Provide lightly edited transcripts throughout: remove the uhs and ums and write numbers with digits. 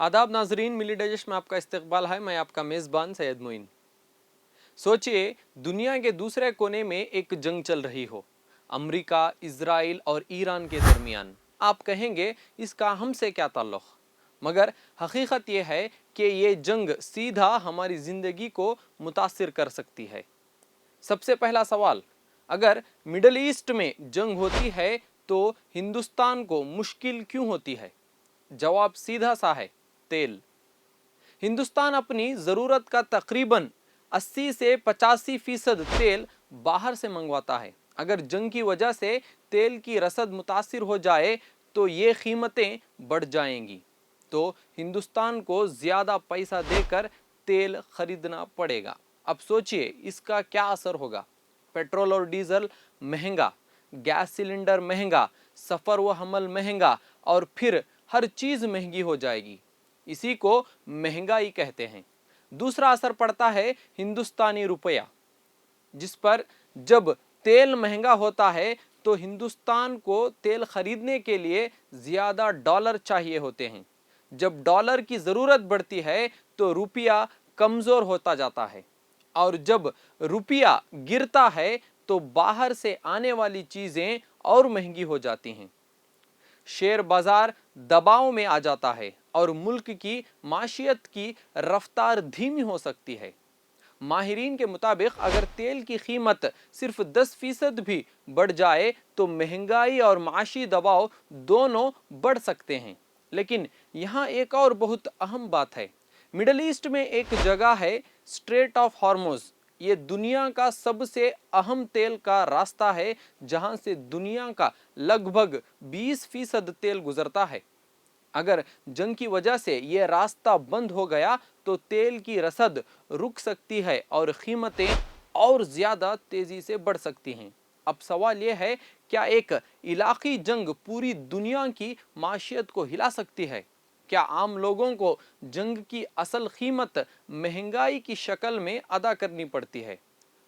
आदाब नाजरीन, मिली डाइजेस्ट में आपका इस्तकबाल है। मैं आपका मेज़बान सैयद मोइन। सोचिए, दुनिया के दूसरे कोने में एक जंग चल रही हो, अमेरिका, इजराइल और ईरान के दरमियान। आप कहेंगे इसका हमसे क्या ताल्लुक़, मगर हकीकत यह है कि ये जंग सीधा हमारी ज़िंदगी को मुतासिर कर सकती है। सबसे पहला सवाल, अगर मिडल ईस्ट में जंग होती है तो हिंदुस्तान को मुश्किल क्यों होती है? जवाब सीधा सा है, तेल। हिंदुस्तान अपनी ज़रूरत का तकरीबन 80 से 85% तेल बाहर से मंगवाता है। अगर जंग की वजह से तेल की रसद मुतासिर हो जाए तो ये कीमतें बढ़ जाएंगी, तो हिंदुस्तान को ज़्यादा पैसा देकर तेल खरीदना पड़ेगा। अब सोचिए इसका क्या असर होगा। पेट्रोल और डीजल महंगा, गैस सिलेंडर महंगा, सफ़र व हमल महंगा, और फिर हर चीज़ महंगी हो जाएगी। इसी को महंगाई कहते हैं। दूसरा असर पड़ता है हिंदुस्तानी रुपया, जिस पर जब तेल महंगा होता है तो हिंदुस्तान को तेल खरीदने के लिए ज़्यादा डॉलर चाहिए होते हैं। जब डॉलर की ज़रूरत बढ़ती है तो रुपया कमज़ोर होता जाता है, और जब रुपया गिरता है तो बाहर से आने वाली चीज़ें और महंगी हो जाती हैं। शेयर बाजार दबाव में आ जाता है और मुल्क की माशियत की रफ्तार धीमी हो सकती है। माहिरीन के मुताबिक अगर तेल की कीमत सिर्फ 10% भी बढ़ जाए तो महंगाई और माशी दबाव दोनों बढ़ सकते हैं। लेकिन यहाँ एक और बहुत अहम बात है। मिडल ईस्ट में एक जगह है, स्ट्रेट ऑफ हॉर्मुज़। ये दुनिया का सबसे अहम तेल का रास्ता है, जहां से दुनिया का लगभग 20% तेल गुजरता है। अगर जंग की वजह से यह रास्ता बंद हो गया तो तेल की रसद रुक सकती है और कीमतें और ज़्यादा तेज़ी से बढ़ सकती हैं। अब सवाल यह है, क्या एक इलाक़ी जंग पूरी दुनिया की माशियत को हिला सकती है? क्या आम लोगों को जंग की असल कीमत महंगाई की शक्ल में अदा करनी पड़ती है?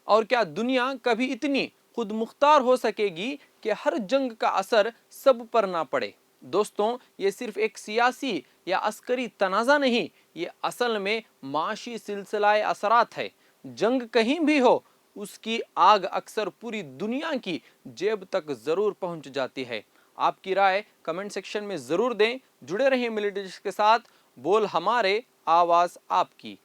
और क्या दुनिया कभी इतनी खुद मुख्तार हो सकेगी कि हर जंग का असर सब पर ना पड़े? दोस्तों, ये सिर्फ एक सियासी या अस्करी तनाज़ा नहीं, ये असल में माशी सिलसिला असरात है। जंग कहीं भी हो, उसकी आग अक्सर पूरी दुनिया की जेब तक ज़रूर पहुंच जाती है। आपकी राय कमेंट सेक्शन में ज़रूर दें। जुड़े रहें मिलिट्री के साथ। बोल हमारे, आवाज़ आपकी।